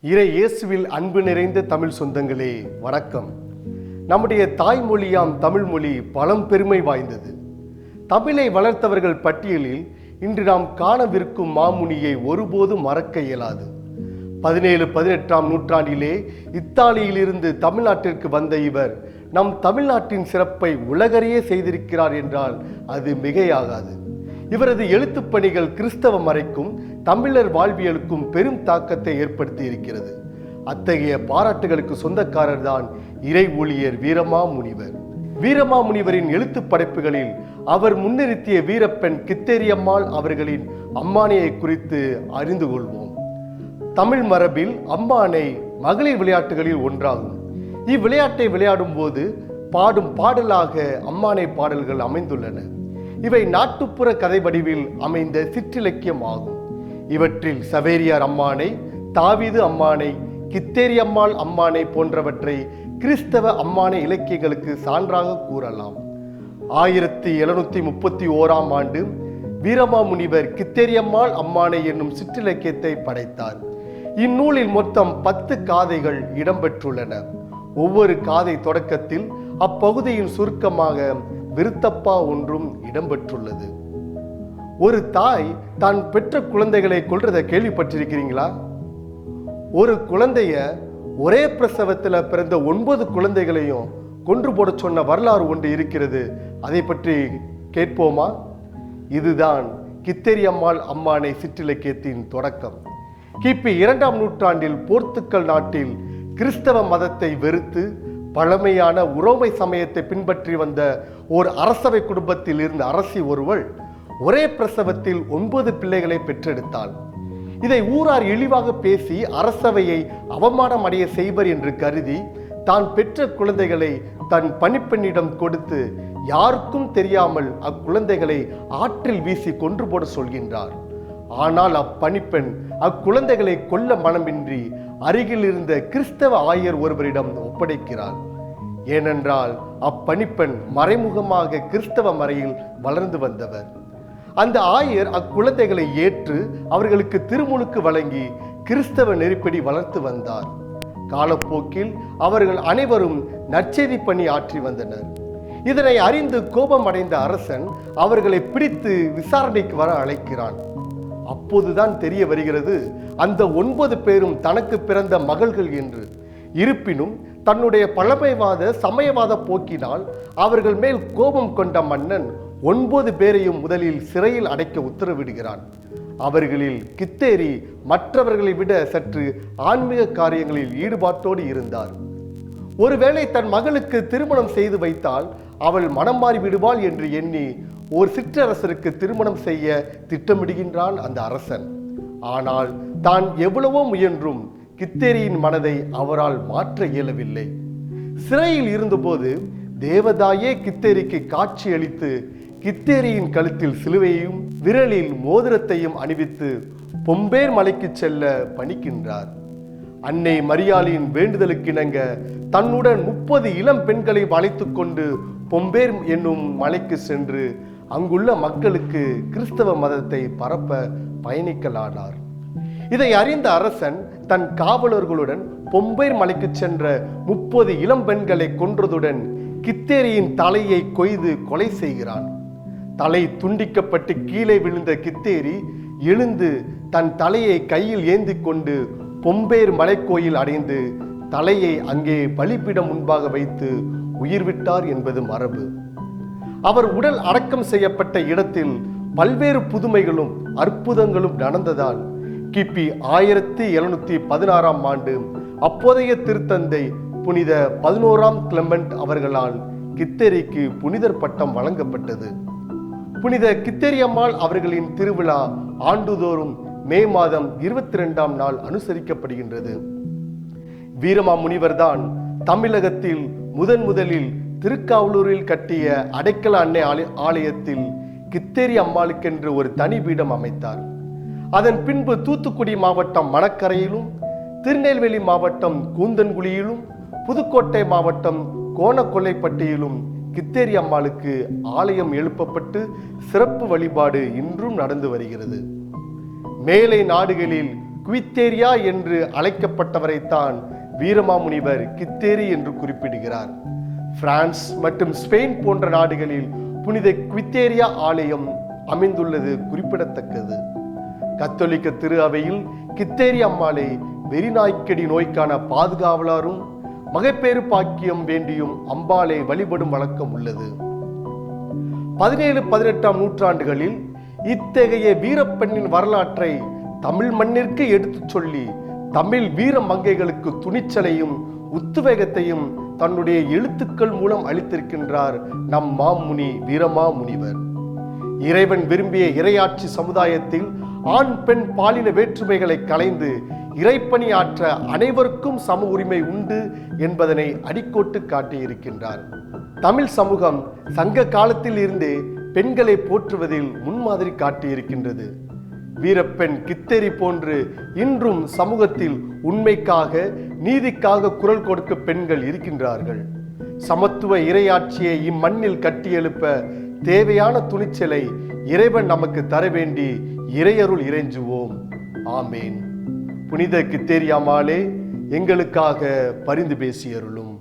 இறை இயேசுவில் அன்பு நிறைந்த தமிழ் சொந்தங்களே வணக்கம். நம்முடைய தாய்மொழியாம் தமிழ் மொழி பழம்பெருமை வாய்ந்தது. தமிழை வளர்த்தவர்கள் பட்டியலில் இன்று நாம் காணவிருக்கும் மாமுனியை ஒருபோதும் மறக்க இயலாது. 17-18ஆம் நூற்றாண்டிலே இத்தாலியிலிருந்து தமிழ்நாட்டிற்கு வந்த இவர் நம் தமிழ்நாட்டின் சிறப்பை உலகறிய செய்திருக்கிறார் என்றால் அது மிகையாகாது. இவரது எழுத்துப் பணிகள் கிறிஸ்தவ மறைக்கும் தமிழர் வாழ்வியலுக்கும் பெரும் தாக்கத்தை ஏற்படுத்தி இருக்கிறது. அத்தகைய பாராட்டுகளுக்கு சொந்தக்காரர் தான் இறை ஊழியர் வீரமாமுனிவர். வீரமாமுனிவரின் எழுத்து படைப்புகளில் அவர் முன்னிறுத்திய வீரப்பெண் கித்தேரியம்மாள் அவர்களின் அம்மானையை குறித்து அறிந்து கொள்வோம். தமிழ் மரபில் அம்மானை மகளிர் விளையாட்டுகளில் ஒன்றாகும். இவ்விளையாட்டை விளையாடும் போது பாடும் பாடலாக அம்மானை பாடல்கள் அமைந்துள்ளன. இவை நாட்டுப்புற கதை வடிவில் அமைந்த சிற்றிலக்கியம் ஆகும். இவற்றில் சவேரியார் அம்மானை, தாவீது அம்மானை, கித்தேரியம்மாள் அம்மானை போன்றவற்றை கிறிஸ்தவ அம்மானை இலக்கியங்களுக்கு சான்றாக கூறலாம். 1731ஆம் ஆண்டு வீரமாமுனிவர் கித்தேரியம்மாள் அம்மானை என்னும் சிற்றிலக்கியத்தை படைத்தார். இந்நூலில் மொத்தம் 10 காதைகள் இடம்பெற்றுள்ளன. ஒவ்வொரு காதை தொடக்கத்தில் அப்பகுதியின் சுருக்கமாக விருத்தப்பா ஒன்றும் இடம்பெற்றுள்ளது. ஒரு தாய் தான் பெற்ற குழந்தைகளை கொல்றதை கேள்விப்பட்டிருக்கிறீங்களா? ஒரு குழந்தைய ஒரே பிரசவத்தில் பிறந்த 9 குழந்தைகளையும் கொன்று போட சொன்ன வரலாறு ஒன்று இருக்கிறது. அதை பற்றி கேட்போமா? இதுதான் கித்தேரியம்மாள் அம்மானை சிற்றிலக்கியத்தின் தொடக்கம். கிபி 2ஆம் நூற்றாண்டில் போர்த்துக்கல் நாட்டில் கிறிஸ்தவ மதத்தை வெறுத்து பழமையான உரோமை சமயத்தை பின்பற்றி வந்த ஓர் அரசவை குடும்பத்தில் இருந்த அரசி ஒருவள் ஒரே பிரசவத்தில் 9 பிள்ளைகளை பெற்றெடுத்தாள். இதை ஊரார் இழிவாக பேசி அரசவையை அவமானம் அடைய செய்வர் என்று கருதி தான் பெற்ற குழந்தைகளை தன் பணிப்பெண்ணிடம் கொடுத்து யாருக்கும் தெரியாமல் அக்குழந்தைகளை ஆற்றில் வீசி கொன்று போட சொல்கின்றார். ஆனால் அப்பணிப்பெண் அக்குழந்தைகளை கொல்ல மனமின்றி அருகில் இருந்த கிறிஸ்தவ ஆயர் ஒருவரிடம் ஒப்படைக்கிறார். ஏனென்றால் அப்பணிப்பெண் மறைமுகமாக கிறிஸ்தவ மறையில் வளர்ந்து வந்தவர். அந்த ஆயர் அக்குழந்தைகளை ஏற்று அவர்களுக்கு திருமுழுக்கு வழங்கி கிறிஸ்தவ நெறிப்படி வளர்த்து வந்தார். காலப்போக்கில் அவர்கள் அனைவரும் நற்செய்தி பணி ஆற்றி வந்தனர். இதனை அறிந்து கோபம் அடைந்த அரசன் அவர்களை பிடித்து விசாரணைக்கு வர அழைக்கிறான். அப்போதுதான் தெரிய வருகிறது அந்த 9 பேரும் தனக்கு பிறந்த மகள்கள் என்று. இருப்பினும் தன்னுடைய பழமைவாத சமயவாத போக்கினால் அவர்கள் மேல் கோபம் கொண்ட மன்னன் 9 பேரையும் முதலில் சிறையில் அடைக்க உத்தரவிடுகிறான். அவர்களில் கித்தேரி மற்றவர்களை விட சற்று ஆன்மீக காரியங்களில் ஈடுபாட்டோடு இருந்தார். ஒருவேளை தன் மகளுக்கு திருமணம் செய்து வைத்தால் அவள் மனம் மாறி விடுவாள் என்று எண்ணி ஒரு சிற்றரசருக்கு திருமணம் செய்ய திட்டமிடுகின்றான் அந்த அரசன். ஆனால் தான் எவ்வளவோ முயன்றும் கித்தேரியின் மனதை அவரால் மாற்ற இயலவில்லை. சிறையில் இருந்தபோது தேவதாயே கித்தேரிக்கு காட்சி அளித்து கித்தேரியின் கழுத்தில் சிலுவையையும் விரலில் மோதிரத்தையும் அணிவித்து பொம்பேர் மலைக்கு செல்ல பணிக்கின்றார். அன்னை மரியாளின் வேண்டுதலுக்கிணங்க தன்னுடன் 30 இளம் பெண்களை அழைத்து கொண்டு பொம்பேர் என்னும் மலைக்கு சென்று அங்குள்ள மக்களுக்கு கிறிஸ்தவ மதத்தை பரப்ப பயணிக்கலானார். இதை அறிந்த அரசன் தன் காவலர்களுடன் பொம்பேர் மலைக்கு சென்ற 30 இளம் பெண்களை கொன்றதுடன் கித்தேரியின் தலையை கொய்து கொலை செய்கிறான். தலை துண்டிக்கப்பட்டு கீழே விழுந்த கித்தேரி எழுந்து தன் தலையை கையில் ஏந்தி கொண்டு பொம்பேர் மலைக்கோயில் அடைந்து தலையை அங்கே பலிபீடம் முன்பாக வைத்து உயிர் விட்டார் என்பது மரபு. அவர் உடல் அடக்கம் செய்யப்பட்ட இடத்தில் பல்வேறு புதுமைகளும் அற்புதங்களும் நடந்ததால் கிபி 1716ஆம் ஆண்டு அப்போதைய திருத்தந்தை புனித 11ஆம் கிளெமெண்ட் அவர்களால் கித்தேரிக்கு புனிதர் பட்டம் வழங்கப்பட்டது. புனித கித்தேரியம்மாள் அவர்களின் திருவிழா ஆண்டுதோறும் மே மாதம் 22ஆம் நாள் அனுசரிக்கப்படுகின்றது. வீரமாமுனிவர் தான் தமிழகத்தில் முதலில் திருக்காவலூரில் கட்டிய அடைக்கல அன்னை ஆலயத்தில் கித்தேரி அம்மாளுக்கென்று ஒரு தனி பீடம் அமைத்தார். அதன் பின்பு தூத்துக்குடி மாவட்டம் மணக்கரையிலும், திருநெல்வேலி மாவட்டம் கூந்தன்குழியிலும், புதுக்கோட்டை மாவட்டம் கோணக்கொல்லைப்பட்டியிலும் கித்தேரி அம்மாளுக்கு ஆலயம் எழுப்பப்பட்டு சிறப்பு வழிபாடு இன்றும் நடந்து வருகிறது. மேலை நாடுகளில் குவித்தேரியா என்று அழைக்கப்பட்டவரைத்தான் வீரமாமுனிவர் கித்தேரி என்று குறிப்பிடுகிறார். பிரான்ஸ் மற்றும் ஸ்பெயின் போன்ற நாடுகளில் புனித குவித்தேரியா ஆலயம் அமைந்துள்ளது குறிப்பிடத்தக்கது. கத்தோலிக்க திரு அவையில் கித்தேரி அம்மாளை வெறிநாய்க்கடி நோய்க்கான பாதுகாவலரும் மகப்பேறு பாக்கியம் வேண்டியும் அம்பாளை வழிபடும் வழக்கம் உள்ளது. 17-18ஆம் நூற்றாண்டுகளில் இத்தகைய வீரப்பெண்ணின் வரலாற்றை தமிழ் மண்ணிற்கு எடுத்துச் சொல்லி தமிழ் வீர மங்கைகளுக்கு துணிச்சலையும் உத்வேகத்தையும் தன்னுடைய எழுத்துக்கள் மூலம் அளித்திருக்கின்றார் நம் மாமுனி வீரமாமுனிவர். இறைவன் விரும்பிய இறையாட்சி சமுதாயத்தில் ஆண் பெண் பாலின வேற்றுமைகளை களைந்து இறைப்பணி ஆற்ற அனைவருக்கும் சம உரிமை உண்டு என்பதனை அடிக்கோட்டு காட்டியிருக்கின்றார். தமிழ் சமூகம் சங்க காலத்தில் இருந்தே பெண்களை போற்றுவதில் முன்மாதிரி காட்டியிருக்கின்றது. வீரப்பெண் கித்தேரி போன்று இன்றும் சமூகத்தில் உண்மைக்காக நீதிக்காக குரல் கொடுக்க பெண்கள் இருக்கின்றார்கள். சமத்துவ இறையாட்சியை இம்மண்ணில் கட்டியெழுப்ப தேவையான துணிச்சலை இறைவன் நமக்கு தர வேண்டி இறையருள் இறைஞ்சுவோம். ஆமேன். புனித கித்தேரி அம்மாளே, எங்களுக்காக பரிந்து பேசியருளும்.